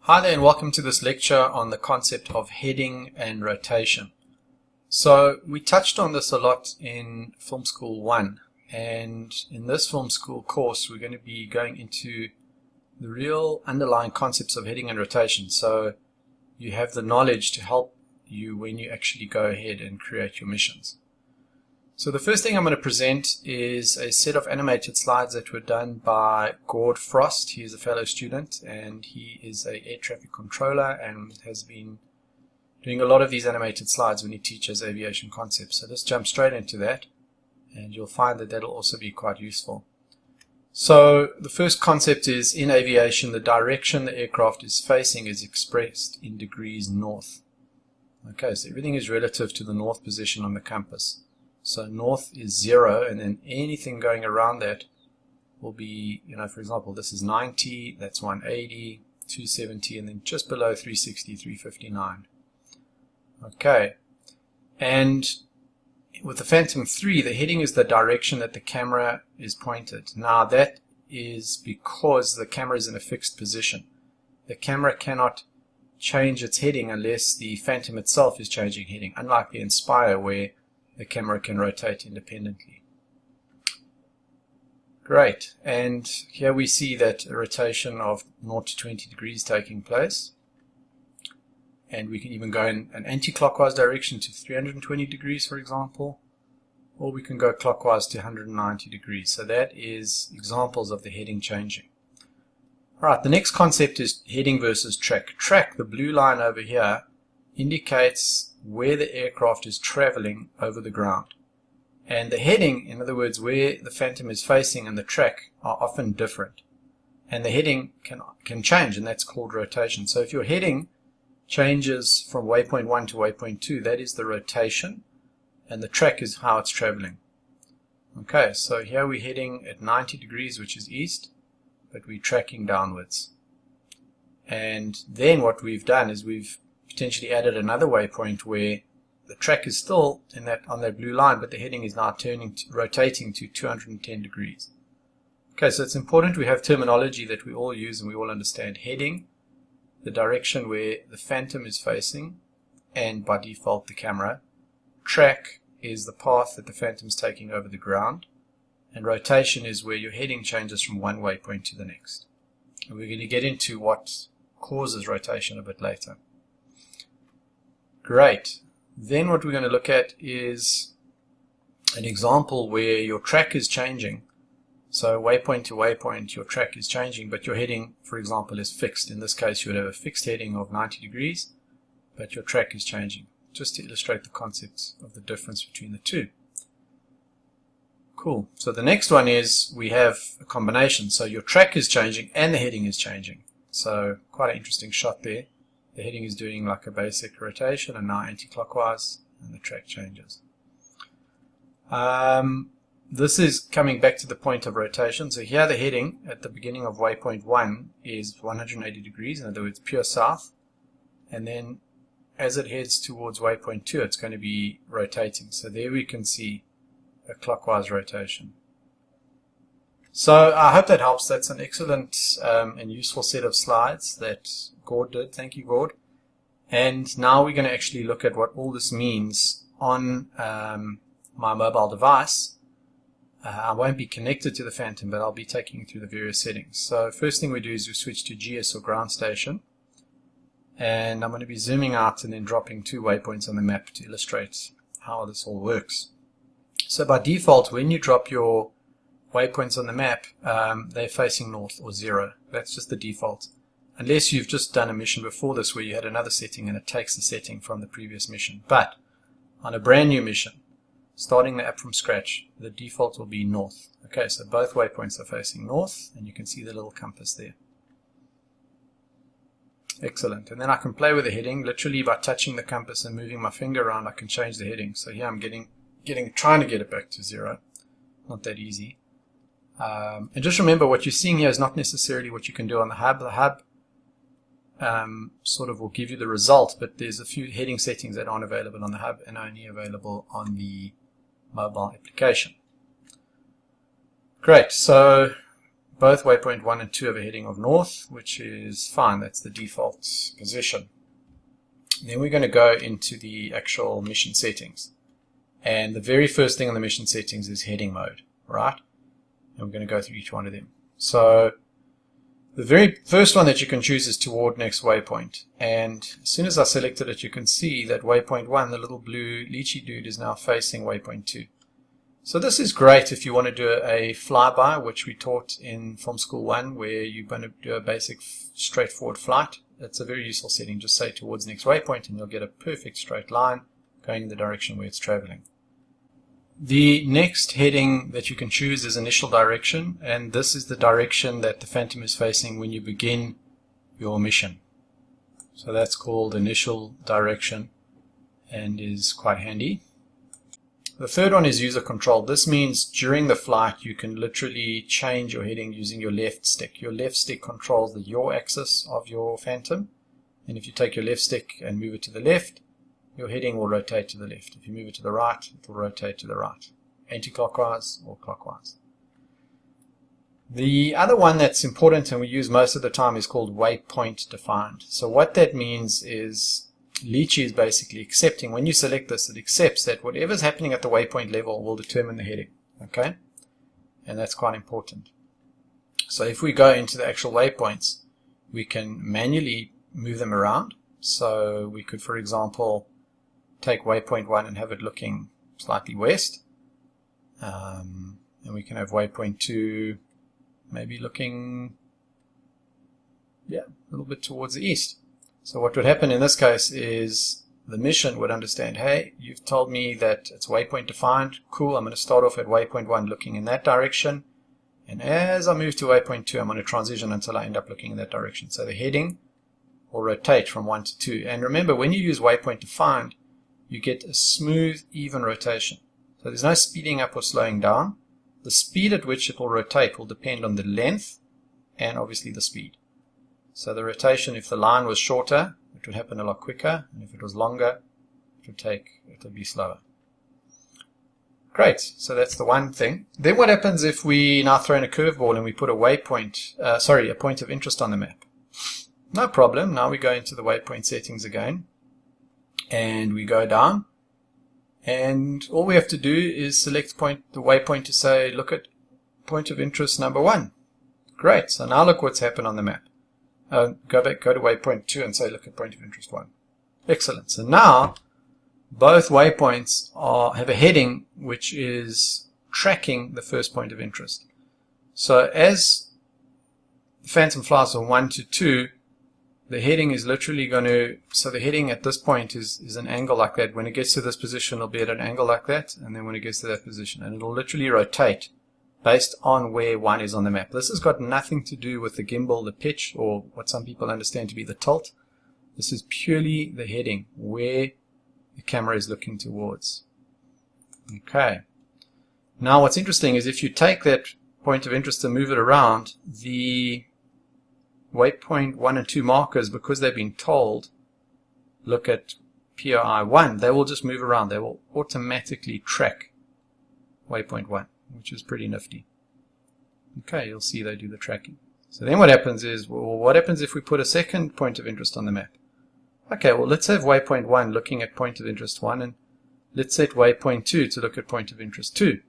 Hi there and welcome to this lecture on the concept of heading and rotation. So we touched on this a lot in Film School 1, and in this Film School course we're going to be going into the real underlying concepts of heading and rotation, so you have the knowledge to help you when you actually go ahead and create your missions. So the first thing I'm going to present is a set of animated slides that were done by Gord Frost. He is a fellow student and he is an air traffic controller and has been doing a lot of these animated slides when he teaches aviation concepts. So let's jump straight into that and you'll find that that'll also be quite useful. So the first concept is, in aviation, the direction the aircraft is facing is expressed in degrees north. Okay, so everything is relative to the north position on the compass. So north is 0, and then anything going around that will be, for example, this is 90, that's 180, 270, and then just below 360, 359. Okay, and with the Phantom 3, the heading is the direction that the camera is pointed. Now that is because the camera is in a fixed position. The camera cannot change its heading unless the Phantom itself is changing heading, unlike the Inspire where the camera can rotate independently. Great, and here we see that a rotation of 0 to 20 degrees taking place, and we can even go in an anti-clockwise direction to 320 degrees, for example, or we can go clockwise to 190 degrees. So that is examples of the heading changing. Alright, the next concept is heading versus track. Track, the blue line over here, indicates where the aircraft is traveling over the ground. And the heading, in other words, where the Phantom is facing, and the track are often different. And the heading can change, and that's called rotation. So if your heading changes from waypoint 1 to waypoint 2, that is the rotation, and the track is how it's traveling. Okay, so here we're heading at 90 degrees, which is east, but we're tracking downwards. And then what we've done is we've potentially added another waypoint where the track is still on that blue line, but the heading is now rotating to 210 degrees. Okay, so it's important we have terminology that we all use and we all understand. Heading, the direction where the Phantom is facing, and by default the camera. Track is the path that the Phantom is taking over the ground, and rotation is where your heading changes from one waypoint to the next. And we're going to get into what causes rotation a bit later. Great. Then what we're going to look at is an example where your track is changing. So waypoint to waypoint, your track is changing, but your heading, for example, is fixed. In this case, you would have a fixed heading of 90 degrees, but your track is changing, just to illustrate the concept of the difference between the two. Cool. So the next one is we have a combination. So your track is changing and the heading is changing. So quite an interesting shot there. The heading is doing like a basic rotation and now anti-clockwise, and the track changes. This is coming back to the point of rotation. So here the heading at the beginning of waypoint 1 is 180 degrees, in other words pure south, and then as it heads towards waypoint 2 it's going to be rotating. So there we can see a clockwise rotation. So I hope that helps. That's an excellent and useful set of slides that Gord did. Thank you, Gord. And now we're going to actually look at what all this means on my mobile device. I won't be connected to the Phantom, but I'll be taking you through the various settings. So first thing we do is we switch to GS or ground station. And I'm going to be zooming out and then dropping 2 waypoints on the map to illustrate how this all works. So by default, when you drop your waypoints on the map, they're facing north or 0. That's just the default. Unless you've just done a mission before this where you had another setting and it takes the setting from the previous mission. But on a brand new mission, starting the app from scratch, the default will be north. Okay, so both waypoints are facing north, and you can see the little compass there. Excellent. And then I can play with the heading. Literally by touching the compass and moving my finger around, I can change the heading. So here I'm trying to get it back to 0. Not that easy. And just remember, what you're seeing here is not necessarily what you can do on the hub. The hub sort of will give you the result, but there's a few heading settings that aren't available on the hub and only available on the mobile application. Great, so both waypoint 1 and 2 have a heading of north, which is fine. That's the default position. Then we're going to go into the actual mission settings. And the very first thing on the mission settings is heading mode, right? And we're going to go through each one of them. So the very first one that you can choose is toward next waypoint. And as soon as I selected it, you can see that waypoint 1, the little blue lychee dude, is now facing waypoint 2. So this is great if you want to do a flyby, which we taught in Film School 1, where you're going to do a basic straightforward flight. It's a very useful setting. Just say towards next waypoint and you'll get a perfect straight line going in the direction where it's traveling. The next heading that you can choose is initial direction, and this is the direction that the Phantom is facing when you begin your mission. So that's called initial direction and is quite handy. The third one is user control. This means during the flight you can literally change your heading using your left stick. Your left stick controls the yaw axis of your Phantom, and if you take your left stick and move it to the left, your heading will rotate to the left. If you move it to the right, it will rotate to the right, anti-clockwise or clockwise. The other one that's important and we use most of the time is called waypoint defined. So what that means is Lychee is basically accepting, when you select this, it accepts that whatever's happening at the waypoint level will determine the heading. Okay? And that's quite important. So if we go into the actual waypoints, we can manually move them around. So we could, for example, take waypoint 1 and have it looking slightly west. And we can have waypoint 2 maybe looking a little bit towards the east. So what would happen in this case is the mission would understand, hey, you've told me that it's waypoint defined. Cool, I'm going to start off at waypoint 1 looking in that direction. And as I move to waypoint 2, I'm going to transition until I end up looking in that direction. So the heading will rotate from 1 to 2. And remember, when you use waypoint defined, you get a smooth, even rotation. So there's no speeding up or slowing down. The speed at which it will rotate will depend on the length and obviously the speed. So the rotation, if the line was shorter, it would happen a lot quicker, and if it was longer, it would be slower. Great, so that's the one thing. Then what happens if we now throw in a curveball and we put a waypoint, a point of interest on the map? No problem. Now we go into the waypoint settings again, and we go down, and all we have to do is select the waypoint to say, look at point of interest number 1. Great, so now look what's happened on the map. Go to waypoint 2 and say, look at point of interest 1. Excellent. So now both waypoints have a heading which is tracking the first point of interest. So as the Phantom flies from 1 to 2, the heading is literally going to, so the heading at this point is an angle like that. When it gets to this position, it'll be at an angle like that, and then when it gets to that position, and it'll literally rotate based on where 1 is on the map. This has got nothing to do with the gimbal, the pitch, or what some people understand to be the tilt. This is purely the heading, where the camera is looking towards. Okay. Now what's interesting is if you take that point of interest and move it around, the waypoint 1 and 2 markers, because they've been told, look at POI 1, they will just move around. They will automatically track waypoint 1. Which is pretty nifty. Okay, you'll see they do the tracking. So then what happens is, well, what happens if we put a second point of interest on the map? Okay, well, let's have waypoint 1 looking at point of interest 1, and let's set waypoint 2 to look at point of interest 2.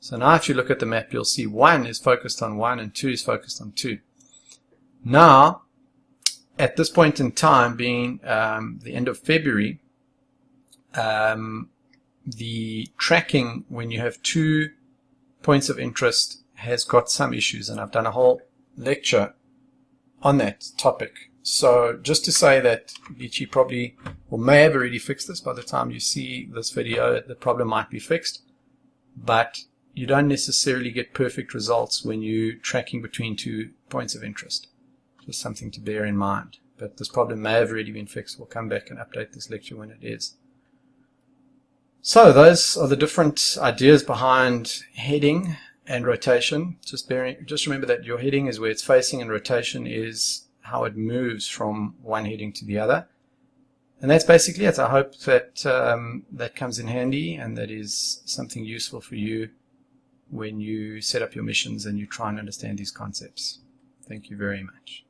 So now if you look at the map, you'll see 1 is focused on 1 and 2 is focused on 2. Now, at this point in time, being the end of February, the tracking when you have 2 points of interest has got some issues, and I've done a whole lecture on that topic. So just to say that Lychee probably or may have already fixed this by the time you see this video, the problem might be fixed, but you don't necessarily get perfect results when you're tracking between 2 points of interest. Just something to bear in mind. But this problem may have already been fixed. We'll come back and update this lecture when it is. So those are the different ideas behind heading and rotation. Just remember that your heading is where it's facing, and rotation is how it moves from one heading to the other. And that's basically it. I hope that that comes in handy and that is something useful for you when you set up your missions and you try and understand these concepts. Thank you very much.